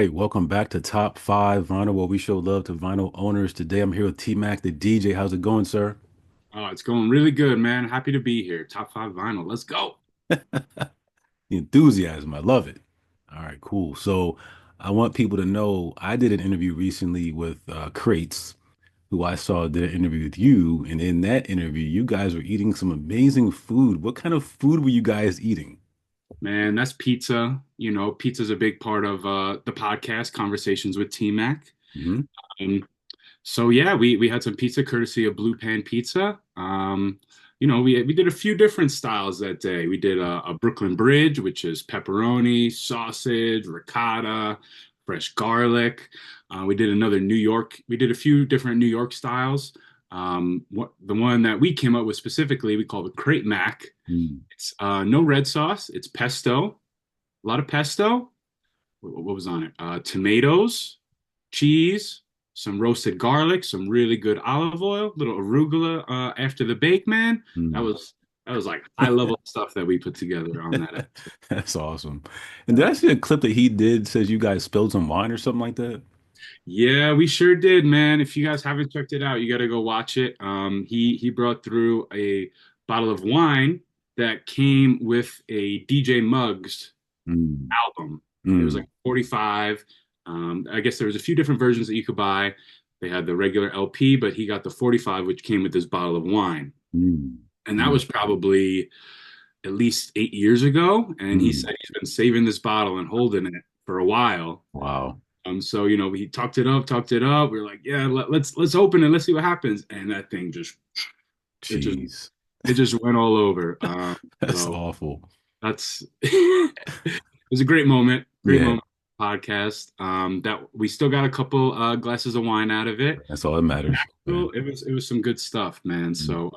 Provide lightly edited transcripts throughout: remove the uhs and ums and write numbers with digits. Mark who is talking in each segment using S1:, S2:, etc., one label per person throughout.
S1: right, welcome back to Top 5 Vinyl, where we show love to vinyl owners. Today I'm here with TMAC the DJ. How's it going, sir?
S2: Oh, it's going really good, man. Happy to be here. Top five vinyl. Let's go.
S1: The enthusiasm, I love it. All right, cool. So I want people to know I did an interview recently with Crates, who I saw did an interview with you. And in that interview, you guys were eating some amazing food. What kind of food were you guys eating?
S2: Man, that's pizza. Pizza's a big part of the podcast, Conversations with T-Mac.
S1: Hmm.
S2: Um, so yeah, we had some pizza courtesy of Blue Pan Pizza. We did a few different styles that day. We did a Brooklyn Bridge, which is pepperoni, sausage, ricotta, fresh garlic. We did another New York. We did a few different New York styles. The one that we came up with specifically, we call it Crate Mac.
S1: Mm.
S2: It's no red sauce. It's pesto, a lot of pesto. What was on it? Tomatoes, cheese, some roasted garlic, some really good olive oil, little arugula after the bake, man. That
S1: Mm.
S2: was that was like high level stuff that we put together on that episode.
S1: That's awesome. And did I see a clip that he did says you guys spilled some wine or something like that?
S2: Yeah, we sure did, man. If you guys haven't checked it out, you got to go watch it. He brought through a bottle of wine that came with a DJ Muggs
S1: Mm.
S2: album. It was
S1: Mm.
S2: like 45. I guess there was a few different versions that you could buy. They had the regular LP, but he got the 45, which came with this bottle of wine.
S1: Mm.
S2: And that
S1: Mm.
S2: was probably at least 8 years ago. And he
S1: Mm.
S2: said he's been saving this bottle and holding it for a while.
S1: Wow.
S2: So he talked it up, talked it up. We are like, yeah, let's open it, let's see what happens. And that thing just it just
S1: Jeez.
S2: it just went all over.
S1: That's
S2: So
S1: awful.
S2: that's it was a great moment, great
S1: Yeah,
S2: moment podcast. That we still got a couple glasses of wine out of it.
S1: that's all that matters. Yeah.
S2: Well, it was some good stuff, man.
S1: Mm.
S2: So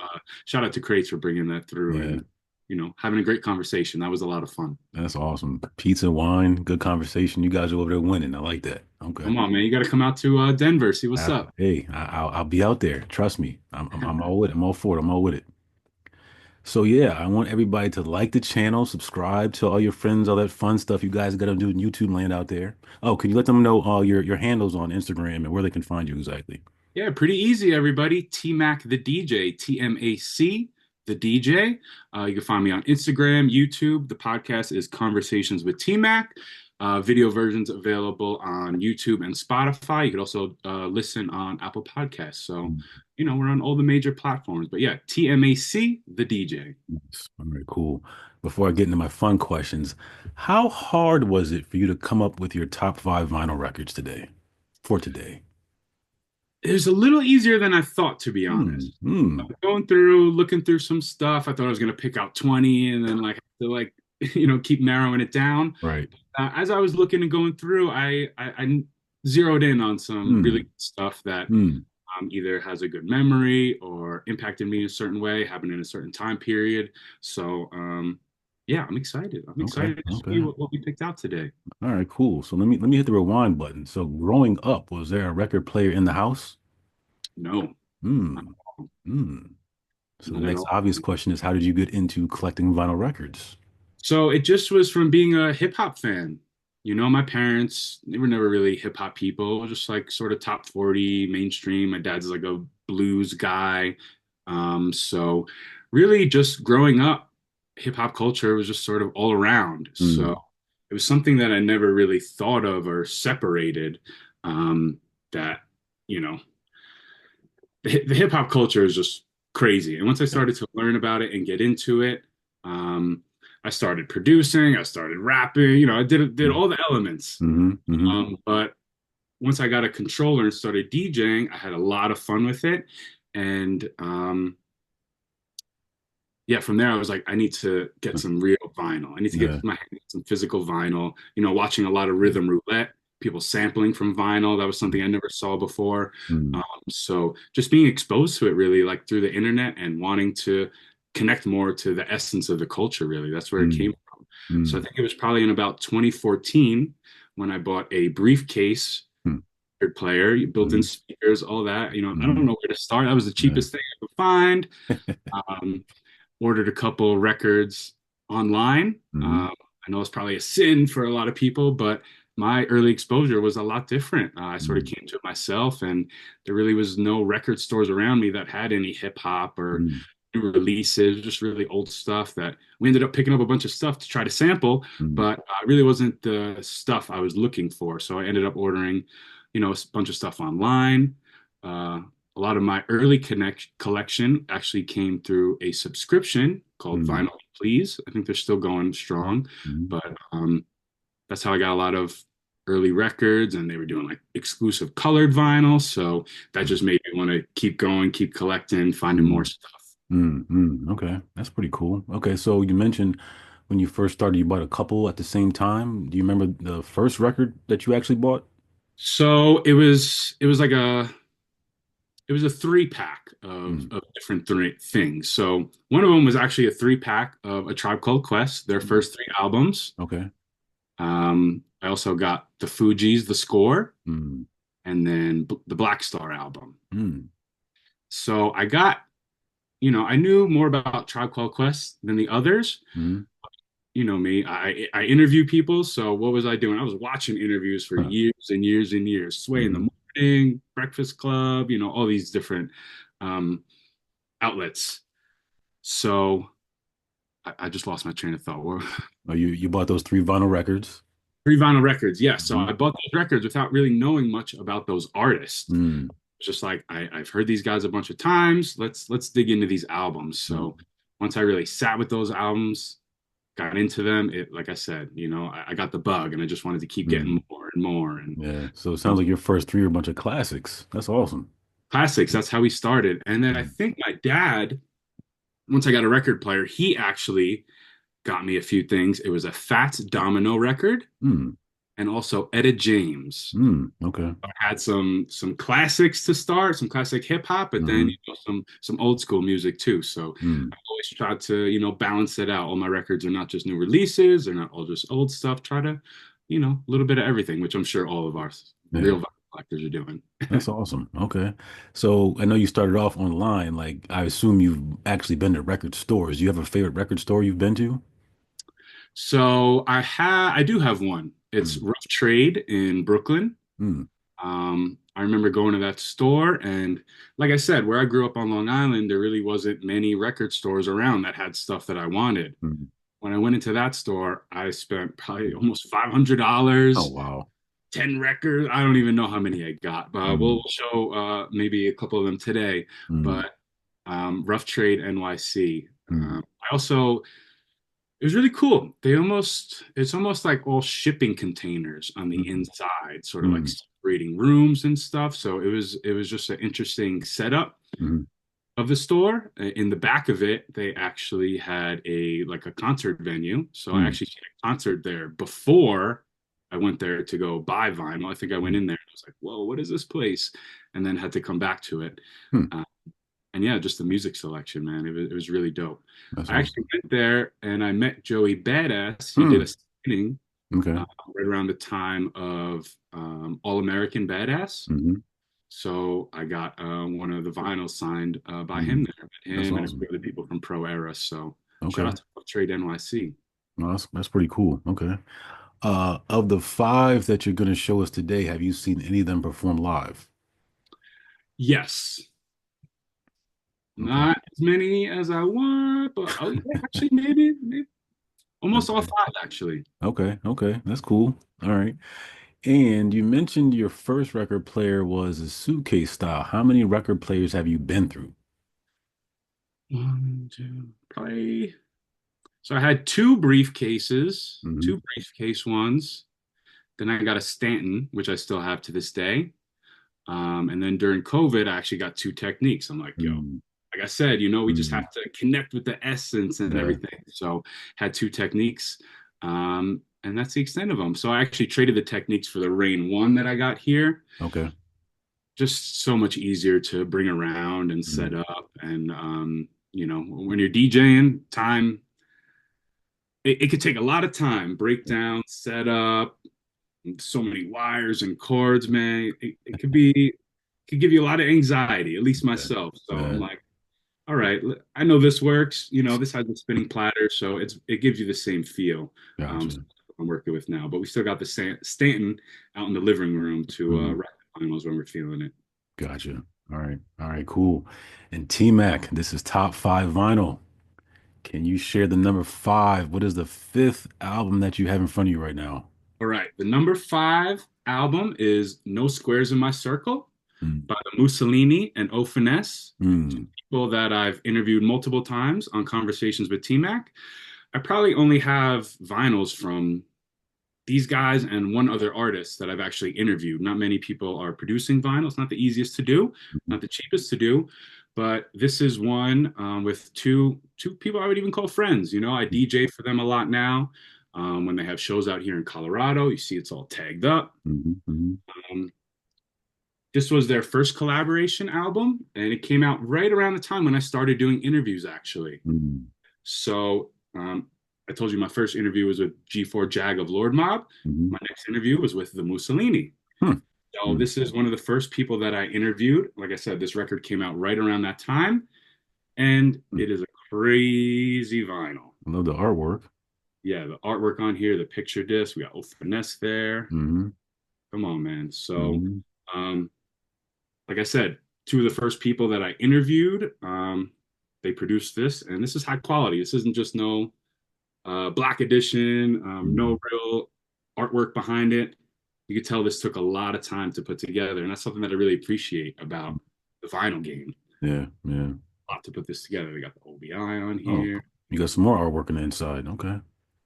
S2: shout out to Crates for bringing that through
S1: Yeah,
S2: and having a great conversation. That was a lot of fun.
S1: that's awesome. Pizza, wine, good conversation. You guys are over there winning. I like that. Okay.
S2: Come on, man, you got to come out to Denver, see what's up.
S1: Hey, I'll be out there. Trust me. I'm all with it. I'm all for it. I'm all with it. So yeah, I want everybody to like the channel, subscribe to all your friends, all that fun stuff you guys got to do in YouTube land out there. Oh, can you let them know all your handles on Instagram and where they can find you exactly?
S2: Yeah, pretty easy, everybody. TMAC the DJ, TMAC the DJ. You can find me on Instagram, YouTube. The podcast is Conversations with TMAC. Video versions available on YouTube and Spotify. You could also listen on Apple Podcasts. So, we're on all the major platforms. But yeah, TMAC the DJ.
S1: Yes. All right, cool. Before I get into my fun questions, how hard was it for you to come up with your top 5 vinyl records today? For today?
S2: It was a little easier than I thought, to be
S1: Hmm.
S2: honest.
S1: Hmm.
S2: Going through, looking through some stuff, I thought I was gonna pick out 20, and then like have to keep narrowing it down.
S1: Right.
S2: As I was looking and going through, I zeroed in on some really
S1: Hmm.
S2: good stuff that
S1: Hmm.
S2: either has a good memory or impacted me in a certain way, happened in a certain time period. So yeah, I'm excited. I'm
S1: Okay.
S2: excited to see
S1: Okay.
S2: what we picked out today.
S1: All right, cool. So let me hit the rewind button. So growing up, was there a record player in the house?
S2: No,
S1: Hmm. Hmm. So the
S2: not at
S1: next
S2: all.
S1: obvious question is, how did you get into collecting vinyl records?
S2: So it just was from being a hip hop fan. My parents, they were never really hip hop people, just like sort of top 40 mainstream. My dad's like a blues guy. So really just growing up, hip hop culture was just sort of all around. So
S1: Hmm.
S2: it was something that I never really thought of or separated. That, you know, the hip hop culture is just crazy. And once I
S1: Yeah.
S2: started to learn about it and get into it, I started producing, I started rapping, I did all the elements.
S1: Mm-hmm. Mm-hmm.
S2: But once I got a controller and started DJing, I had a lot of fun with it. And yeah, from there I was like, I need to get some real vinyl. I need to
S1: Yeah.
S2: get my hands on some physical vinyl. Watching a lot of rhythm roulette, people sampling from vinyl. That was something I never saw before.
S1: Mm-hmm.
S2: So just being exposed to it really, like through the internet and wanting to connect more to the essence of the culture. Really, that's where it came from. So I
S1: Mm-hmm.
S2: think it was probably in about 2014 when I bought a briefcase record player, built-in
S1: Mm-hmm.
S2: speakers, all that. I don't
S1: Mm-hmm.
S2: know where to start. That was the
S1: Yeah.
S2: cheapest thing I could find. Um, Ordered a couple records online.
S1: Mm-hmm.
S2: I know it's probably a sin for a lot of people, but my early exposure was a lot different. I sort of
S1: Mm,
S2: came to it myself, and there really was no record stores around me that had any hip hop or
S1: mm,
S2: new releases, just really old stuff that we ended up picking up a bunch of stuff to try to sample,
S1: mm,
S2: but really wasn't the stuff I was looking for. So I ended up ordering, a bunch of stuff online. Uh, a lot of my early connect collection actually came through a subscription called
S1: mm,
S2: Vinyl Please. I think they're still going strong,
S1: mm,
S2: but that's how I got a lot of early records, and they were doing like exclusive colored vinyl. So that just made me want to keep going, keep collecting, finding more
S1: mm,
S2: stuff.
S1: Okay, that's pretty cool. Okay, so you mentioned when you first started, you bought a couple at the same time. Do you remember the first record that you actually bought?
S2: So it was like a three pack of,
S1: Mm,
S2: of different three things. So one of them was actually a three pack of A Tribe Called Quest, their
S1: mm,
S2: first three albums.
S1: okay.
S2: I also got the Fugees, the score,
S1: Mm,
S2: and then the Black Star album.
S1: mm,
S2: So I knew more about Tribe Called Quest than the others.
S1: mm.
S2: You know me, I interview people. So what was I doing? I was watching interviews for
S1: Huh.
S2: years and years and years. Sway in
S1: Mm-hmm.
S2: the Morning, Breakfast Club, all these different um, outlets. So I just lost my train of thought.
S1: Oh, you bought those three vinyl records?
S2: Three vinyl records, yes. So
S1: Mm-hmm.
S2: I bought those records without really knowing much about those artists.
S1: Mm,
S2: It's just like I've heard these guys a bunch of times. Let's dig into these albums. So
S1: mm,
S2: once I really sat with those albums, got into them, like I said, I got the bug, and I just wanted to keep
S1: mm.
S2: getting more and more. And
S1: Yeah. So it
S2: you
S1: sounds
S2: know,
S1: like your first three are a bunch of classics. That's awesome.
S2: classics. That's how we started. And then I
S1: Mm,
S2: think my dad, once I got a record player, he actually got me a few things. It was a Fats Domino record
S1: mm,
S2: and also Etta James.
S1: okay.
S2: I had some classics to start, some classic hip hop, but then
S1: Mm-hmm.
S2: some old school music too. So
S1: Mm,
S2: I always try to balance it out. All my records are not just new releases; they're not all just old stuff. Try to a little bit of everything, which I'm sure all of our real
S1: yeah.
S2: vinyl collectors are doing.
S1: That's awesome. Okay. So I know you started off online. Like, I assume you've actually been to record stores. Do you have a favorite record store you've been to?
S2: So I do have one. It's
S1: Mm,
S2: Rough Trade in Brooklyn.
S1: mm,
S2: I remember going to that store, and like I said, where I grew up on Long Island, there really wasn't many record stores around that had stuff that I wanted.
S1: mm,
S2: When I went into that store, I spent probably
S1: mm.
S2: almost $500,
S1: Oh, wow.
S2: 10 records. I don't even know how many I got, but we'll
S1: Mm,
S2: show maybe a couple of them today.
S1: mm,
S2: But Rough Trade NYC.
S1: mm,
S2: I also it was really cool. It's almost like all shipping containers on the
S1: mm,
S2: inside, sort of like
S1: mm,
S2: separating rooms and stuff. So it was just an interesting setup
S1: mm,
S2: of the store. In the back of it, they actually had a concert venue. So I
S1: mm,
S2: actually seen a concert there before I went there to go buy vinyl. I think I went
S1: mm,
S2: in there and I was like, "Whoa, what is this place?" And then had to come back to it.
S1: mm.
S2: Uh, and yeah, just the music selection, man, it was really dope.
S1: That's
S2: I actually
S1: awesome.
S2: went there and I met Joey Badass. He did a
S1: Mm,
S2: signing
S1: okay.
S2: right around the time of All American Badass.
S1: Hmm.
S2: So I got one of the vinyls signed by
S1: Hmm.
S2: him there, met
S1: That's
S2: him and a
S1: awesome.
S2: few other people from Pro Era. So shout
S1: Okay.
S2: out to Trade NYC.
S1: No, that's pretty cool. Okay. Of the five that you're going to show us today, have you seen any of them perform live?
S2: Yes,
S1: Okay.
S2: not as many as I want, but oh yeah, actually maybe almost all
S1: Okay.
S2: five actually.
S1: Okay. Okay. That's cool. All right. And you mentioned your first record player was a suitcase style. How many record players have you been through?
S2: One, two, probably. So I had two briefcases,
S1: Hmm.
S2: two briefcase ones. Then I got a Stanton, which I still have to this day. And then during COVID, I actually got two techniques. I'm like, yo,
S1: Mm,
S2: like I said, we just
S1: mm,
S2: have to connect with the essence and
S1: yeah.
S2: everything. So had two techniques. And that's the extent of them. So I actually traded the techniques for the Rain One that I got here.
S1: Okay.
S2: Just so much easier to bring around and set
S1: Mm,
S2: up. And when you're DJing, time it could take a lot of time, breakdown, setup, so many wires and cords, man. It could give you a lot of anxiety, at least
S1: yeah.
S2: myself. So I'm
S1: Yeah.
S2: like, all right, I know this works. This has a spinning platter, so it gives you the same feel. So
S1: Gotcha.
S2: I'm working with now, but we still got the Stanton out in the living room to
S1: Mm,
S2: write the finals when we're feeling it.
S1: gotcha. All right. All right, cool. And T-Mac, this is top five vinyl. Can you share the number five? What is the fifth album that you have in front of you right now?
S2: All right, the number five album is No Squares in My Circle
S1: Mm,
S2: by the Mussolini and O Finesse,
S1: mm,
S2: people that I've interviewed multiple times on Conversations with T-Mac. I probably only have vinyls from these guys and one other artist that I've actually interviewed. Not many people are producing vinyl. It's not the easiest to do,
S1: mhm,
S2: not the cheapest to do, but this is one with two people I would even call friends. You know, I DJ for them a lot now. When they have shows out here in Colorado, you see it's all tagged up.
S1: mhm, mhm,
S2: Um, this was their first collaboration album, and it came out right around the time when I started doing interviews, actually.
S1: mhm,
S2: So I told you my first interview was with G4 Jag of Lord Mob.
S1: mhm,
S2: My next interview was with the Mussolini.
S1: hmm,
S2: So
S1: hmm,
S2: this is one of the first people that I interviewed. Like I said, this record came out right around that time, and
S1: hmm.
S2: it is a crazy vinyl.
S1: I love the artwork.
S2: Yeah, the artwork on here, the picture disc, we got Old Finesse there.
S1: Hmm.
S2: Come on, man. So,
S1: Hmm.
S2: um, like I said, two of the first people that I interviewed, they produced this, and this is high quality. This isn't just no black edition, no
S1: Hmm.
S2: real artwork behind it. You could tell this took a lot of time to put together, and that's something that I really appreciate about the vinyl game.
S1: Yeah, yeah.
S2: A lot to put this together. We got the OBI on
S1: Oh,
S2: here.
S1: you got some more artwork on the inside. Okay.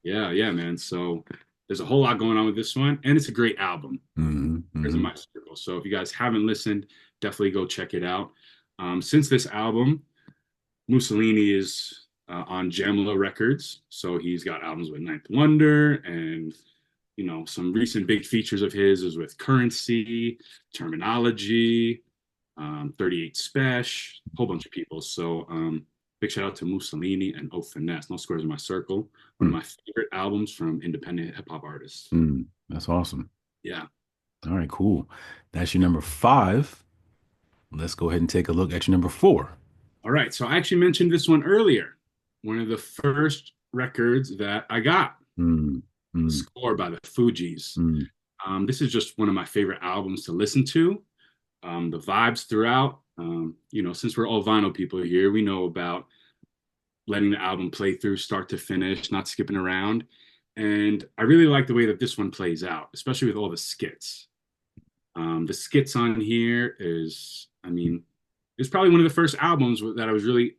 S2: Yeah, yeah, man. So there's a whole lot going on with this one, and it's a great album.
S1: Hmm.
S2: There's a
S1: Hmm.
S2: my circle. So if you guys haven't listened, definitely go check it out. Since this album, Mussolini is on Jamla Records, so he's got albums with Ninth Wonder, and some recent big features of his is with Currency, Terminology, 38 Special, a whole bunch of people. So big shout out to Mussolini and O Finesse. No Squares in My Circle, one of my favorite albums from independent hip hop artists.
S1: Mm, that's awesome.
S2: Yeah.
S1: All right, cool. That's your number five. Let's go ahead and take a look at your number four.
S2: All right. So I actually mentioned this one earlier. One of the first records that I got,
S1: Mm,
S2: The
S1: mm,
S2: Score by the Fugees.
S1: mm,
S2: This is just one of my favorite albums to listen to. The vibes throughout. Since we're all vinyl people here, we know about letting the album play through start to finish, not skipping around. And I really like the way that this one plays out, especially with all the skits. The skits on here is, I mean, it's probably one of the first albums that I was really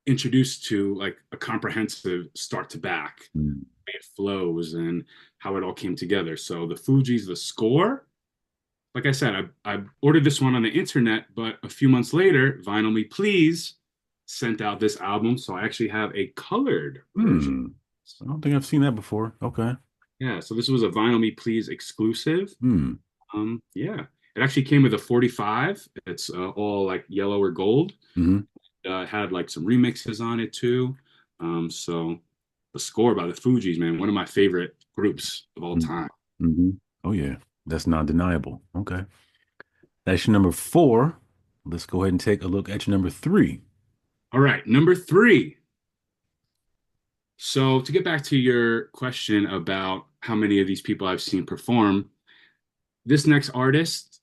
S2: introduced to like a comprehensive start to back.
S1: mm,
S2: It flows and how it all came together. So the Fugees, The Score, like I said, I ordered this one on the internet, but a few months later, Vinyl Me Please sent out this album. So I actually have a colored version.
S1: mm. I don't think I've seen that before. Okay.
S2: Yeah, so this was a Vinyl Me Please exclusive.
S1: Mm,
S2: Yeah, it actually came with a 45. It's all like yellow or gold.
S1: hmm.
S2: It had like some remixes on it too. So the Score by the Fugees, man, one of my favorite groups of all
S1: Mm,
S2: time.
S1: hmm. Oh, yeah. That's not deniable. Okay. That's your number four. Let's go ahead and take a look at your number three.
S2: All right, number three. So to get back to your question about how many of these people I've seen perform, this next artist,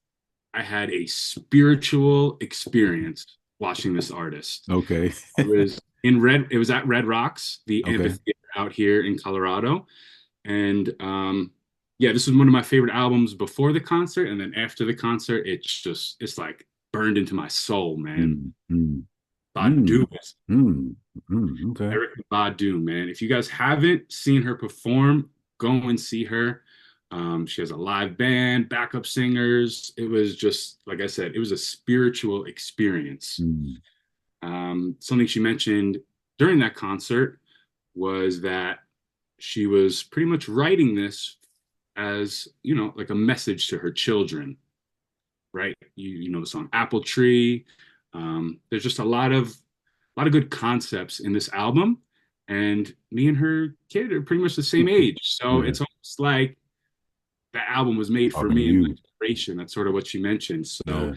S2: I had a spiritual experience watching this artist.
S1: Okay.
S2: It was at Red Rocks, the
S1: Okay.
S2: amphitheater out here in Colorado. And yeah, this was one of my favorite albums before the concert. And then after the concert, it's like burned into my soul, man.
S1: Mm, mm,
S2: Badu,
S1: mm, mm, mm. Okay.
S2: Erica Badu, man. If you guys haven't seen her perform, go and see her. She has a live band, backup singers. It was just, like I said, it was a spiritual experience.
S1: Mm,
S2: Something she mentioned during that concert was that she was pretty much writing this as, like a message to her children, right? You know the song Apple Tree. There's just a lot of good concepts in this album, and me and her kid are pretty much the same age, so
S1: yeah.
S2: it's almost like the album was made for
S1: Talking to
S2: me and my
S1: you.
S2: generation. That's sort of what she mentioned. So
S1: Yeah.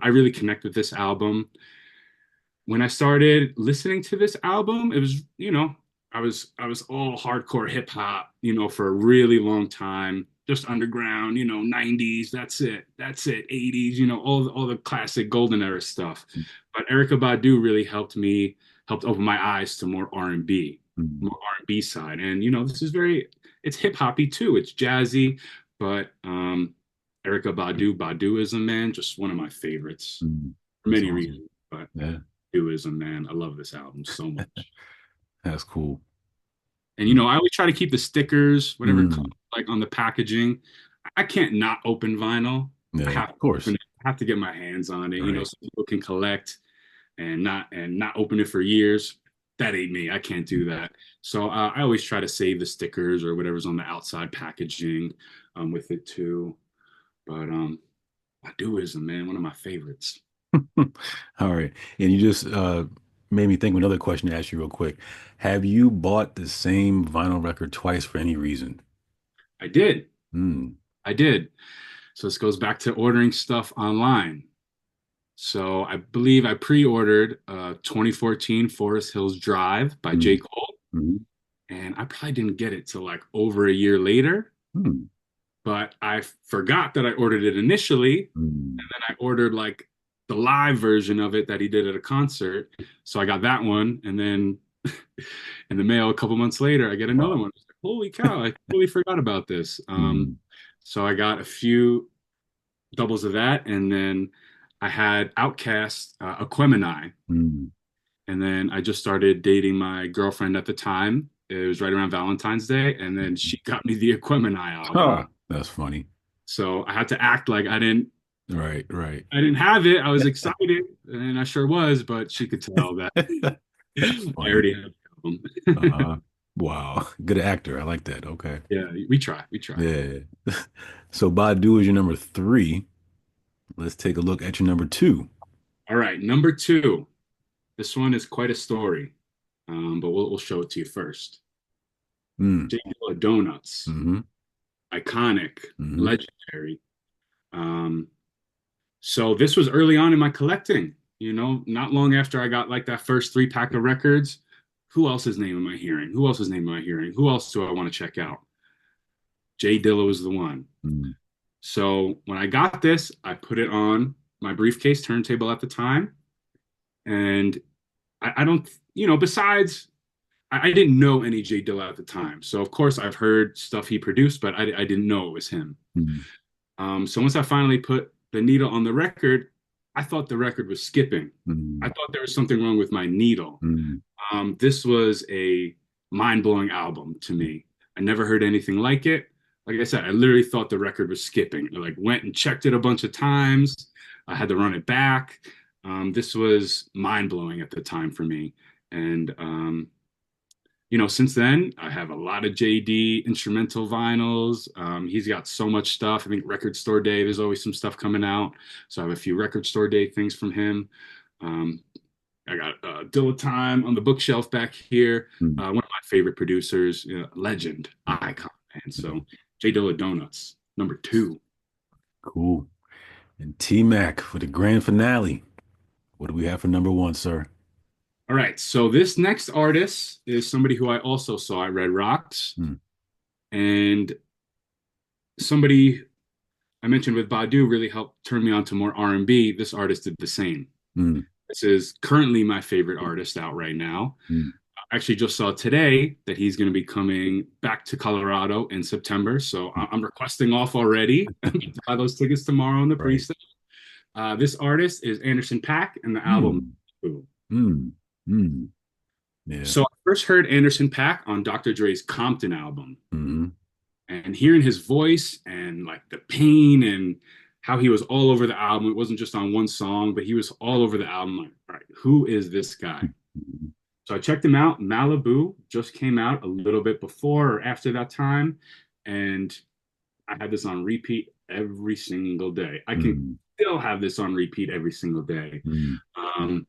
S2: I really connect with this album. When I started listening to this album, it was, I was all hardcore hip hop, for a really long time. Just underground, 90s, that's it, 80s, all the classic golden era stuff. But Erykah Badu really helped open my eyes to more R&B,
S1: Mm,
S2: more R&B side. And this is it's hip hoppy too. It's jazzy, but Erykah Baduism, man, just one of my favorites
S1: mm.
S2: for
S1: That's
S2: many
S1: awesome.
S2: reasons. But
S1: Yeah,
S2: Baduism, man, I love this album so much.
S1: that's cool.
S2: And
S1: Mm,
S2: I always try to keep the stickers, whatever it comes,
S1: mm.
S2: like on the packaging. I can't not open vinyl. I
S1: Yeah,
S2: have
S1: of
S2: to open
S1: course.
S2: it. I have to get my hands on it.
S1: Right.
S2: So people can collect and not open it for years. That ain't me. I can't do that. So I always try to save the stickers or whatever's on the outside packaging with it too. But Baduism, man, one of my favorites.
S1: All right. And you just made me think of another question to ask you real quick. Have you bought the same vinyl record twice for any reason?
S2: I did.
S1: Mm,
S2: I did. So this goes back to ordering stuff online. So I believe I pre-ordered 2014 Forest Hills Drive by J.
S1: mm,
S2: Cole,
S1: mm,
S2: and I probably didn't get it till like over a year later.
S1: mm,
S2: But I forgot that I ordered it initially,
S1: mm.
S2: and then I ordered like the live version of it that he did at a concert. So I got that one, and then in the mail a couple months later, I get another
S1: Wow.
S2: one. I was like, holy cow! I totally forgot about this.
S1: Mm,
S2: So I got a few doubles of that, and then I had Outcast Aquemini,
S1: mm.
S2: and then I just started dating my girlfriend at the time. It was right around Valentine's Day, and then she got me the Aquemini album.
S1: Ah, that's funny.
S2: So I had to act like I didn't
S1: Right, right.
S2: I didn't have it. I was excited, and I sure was, but she could tell that
S1: That's
S2: I
S1: funny.
S2: already had the album.
S1: Uh, wow. Good actor. I like that. Okay.
S2: Yeah, we try, we try.
S1: Yeah. So Badu is your number three. Let's take a look at your number two.
S2: All right, number two. This one is quite a story, but we'll show it to you first.
S1: Mm,
S2: J. Dilla Donuts,
S1: mm-hmm,
S2: iconic,
S1: mm-hmm,
S2: legendary. Um, so this was early on in my collecting. Not long after I got like that first three pack of records. Who else's name am I hearing? Who else's name am I hearing? Who else do I want to check out? Jay Dilla was the one.
S1: mm,
S2: So when I got this, I put it on my briefcase turntable at the time. And I don't, besides, I didn't know any Jay Dilla at the time. So of course I've heard stuff he produced, but I didn't know it was him.
S1: mm,
S2: So once I finally put the needle on the record, I thought the record was skipping. I
S1: mm,
S2: thought there was something wrong with my needle.
S1: mm,
S2: This was a mind-blowing album to me. I never heard anything like it. Like I said, I literally thought the record was skipping. I like went and checked it a bunch of times. I had to run it back. This was mind-blowing at the time for me. And since then, I have a lot of JD instrumental vinyls. He's got so much stuff. I think Record Store Day, there's always some stuff coming out. So I have a few Record Store Day things from him. Um, I got Dilla Time on the bookshelf back here.
S1: mm,
S2: One of my favorite producers, legend, icon. And
S1: mm.
S2: so J Dilla Donuts, number two.
S1: Cool. And T-Mac for the grand finale. What do we have for number one, sir?
S2: All right. So this next artist is somebody who I also saw at Red Rocks,
S1: Mm,
S2: and somebody I mentioned with Badu really helped turn me on to more R&B. This artist did the same.
S1: mm,
S2: This is currently my favorite artist out right now.
S1: mm,
S2: I actually just saw today that he's going to be coming back to Colorado in September. So
S1: mm.
S2: I'm requesting off already. I'm going to buy those tickets tomorrow on the
S1: Right.
S2: pre-sale. This artist is Anderson .Paak and the album.
S1: Mm, mm, mm. Yeah.
S2: So I first heard Anderson .Paak on Dr. Dre's Compton album,
S1: Mm-hmm.
S2: and hearing his voice and like the pain and how he was all over the album. It wasn't just on one song, but he was all over the album. Like, all right, who is this guy?
S1: Mm-hmm.
S2: So I checked him out. Malibu just came out a little bit before or after that time, and I had this on repeat every single day. I can
S1: Mm,
S2: still have this on repeat every single day.
S1: mm,
S2: Um,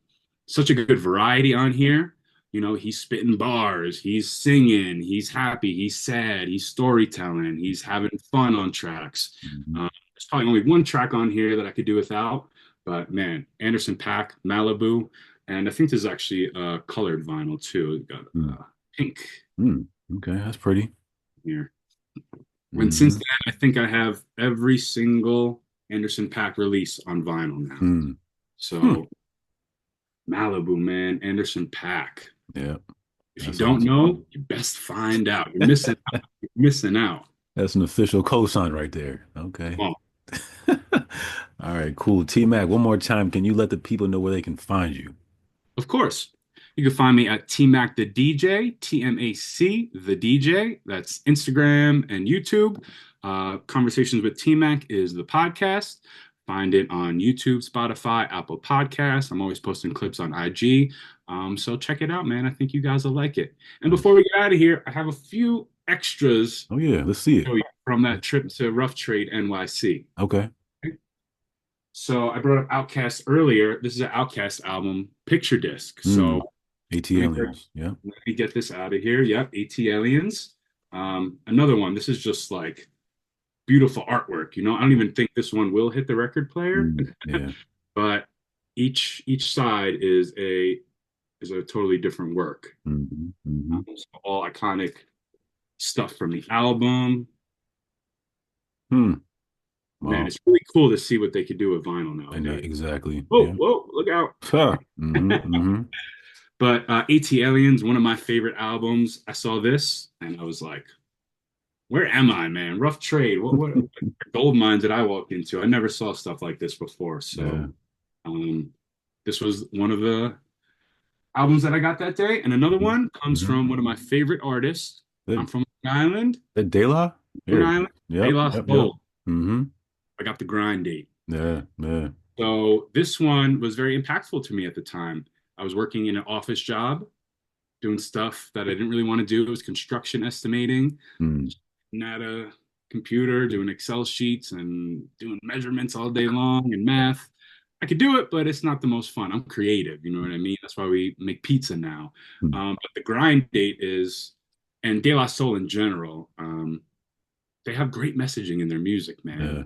S2: Such a good variety on here. He's spitting bars, he's singing, he's happy, he's sad, he's storytelling, he's having fun on tracks.
S1: mm,
S2: There's probably only one track on here that I could do without, but man, Anderson .Paak, Malibu, and I think there's actually a colored vinyl too. It got
S1: mm.
S2: Pink
S1: Hmm. Okay, that's pretty.
S2: here. And since
S1: Hmm.
S2: then, I think I have every single Anderson .Paak release on vinyl now.
S1: Hmm. Hmm.
S2: So Malibu, man, Anderson .Paak.
S1: Yeah,
S2: If you
S1: that's
S2: don't
S1: awesome.
S2: know, you best find out. You're missing out. You're missing out.
S1: That's an official cosign right there. Okay.
S2: Well,
S1: All right, cool. T-Mac, one more time. Can you let the people know where they can find you?
S2: of course. You can find me at TMAC the DJ, TMAC the DJ. That's Instagram and YouTube. Conversations with TMAC is the podcast. Find it on YouTube, Spotify, Apple Podcasts. I'm always posting clips on IG. So check it out, man. I think you guys will like it. And before
S1: Nice.
S2: we get out of here, I have a few extras
S1: Oh yeah, let's see
S2: to
S1: it.
S2: show you from that trip to Rough Trade NYC.
S1: Okay.
S2: So I brought up Outcast earlier. This is an Outcast album, Picture Disc.
S1: Hmm.
S2: So
S1: AT
S2: let me
S1: aliens. Yeah.
S2: let me get this out of here. Yep, AT Aliens. Another one. This is just like beautiful artwork. I don't even think this one will hit the record player,
S1: Hmm. Yeah.
S2: but each side is a totally different work.
S1: Hmm. Hmm.
S2: So all iconic stuff from the album.
S1: Hmm.
S2: Man,
S1: Wow.
S2: it's really cool to see what they could do with vinyl
S1: I know
S2: nowadays.
S1: exactly.
S2: Whoa,
S1: Yeah.
S2: whoa, look out.
S1: Huh. Hmm. Hmm.
S2: But AT Aliens, one of my favorite albums. I saw this and I was like, where am I, man? Rough trade. What gold mine did I walk into? I never saw stuff like this before.
S1: Yeah.
S2: So um, this was one of the albums that I got that day. And another
S1: Hmm.
S2: one comes
S1: Hmm.
S2: from one of my favorite artists. I'm
S1: That
S2: from Long Island,
S1: that De La?
S2: Long
S1: Here.
S2: Island. They
S1: Yep.
S2: lost
S1: Yep. Yep.
S2: gold.
S1: Hmm.
S2: I got the grind date.
S1: Yeah. Yeah.
S2: So this one was very impactful to me at the time. I was working in an office job, doing stuff that I didn't really want to do. It was construction estimating,
S1: Hmm.
S2: at a computer, doing Excel sheets and doing measurements all day long and math. I could do it, but it's not the most fun. I'm creative, you know what I mean? That's why we make pizza now.
S1: Hmm.
S2: But the grind date is, and De La Soul in general, they have great messaging in their music, man.
S1: Yeah.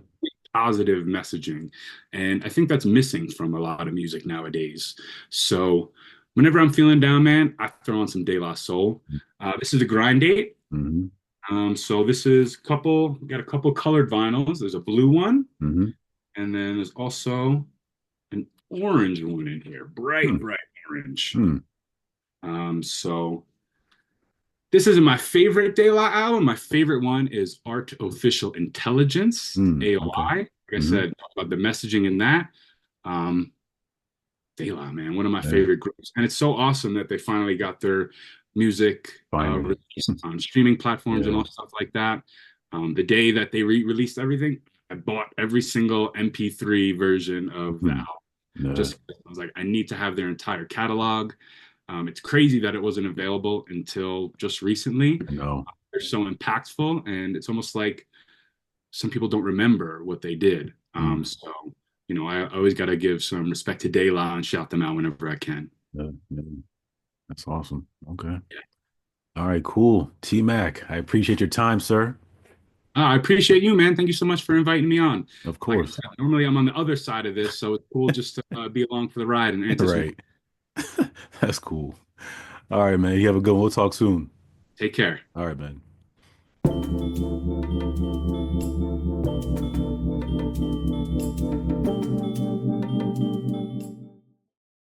S2: Positive messaging. And I think that's missing from a lot of music nowadays. So whenever I'm feeling down, man, I throw on some De La Soul. This is a grind date.
S1: Hmm.
S2: So this is got a couple colored vinyls. There's a blue one,
S1: Hmm.
S2: and then there's also an orange one in here,
S1: Hmm.
S2: bright orange.
S1: Hmm.
S2: So this isn't my favorite De La album. My favorite one is Artificial Intelligence,
S1: Hmm. Okay.
S2: AOI. Like I
S1: Hmm.
S2: said, talk about the messaging in that. Um, De La, man, one of my
S1: Yeah.
S2: favorite groups. And it's so awesome that they finally got their music
S1: Finally.
S2: released on streaming platforms and
S1: Yeah.
S2: all stuff like that. The day that they released everything, I bought every single MP3 version of the
S1: Hmm.
S2: album.
S1: Yeah.
S2: Just I was like, I need to have their entire catalog. It's crazy that it wasn't available until just recently.
S1: I know.
S2: They're so impactful, and it's almost like some people don't remember what they did.
S1: Hmm.
S2: I always got to give some respect to De La and shout them out whenever I can.
S1: Yeah. Yeah. That's awesome. Okay. All right, cool. T-Mac, I appreciate your time, sir.
S2: I appreciate you, man. Thank you so much for inviting me on.
S1: Of
S2: Like I
S1: course.
S2: said, normally I'm on the other side of this, so it's cool just to be along for the ride and answer some.
S1: Right. That's cool. All right, man. You have a good one. We'll talk soon.
S2: Take care.
S1: All right, man.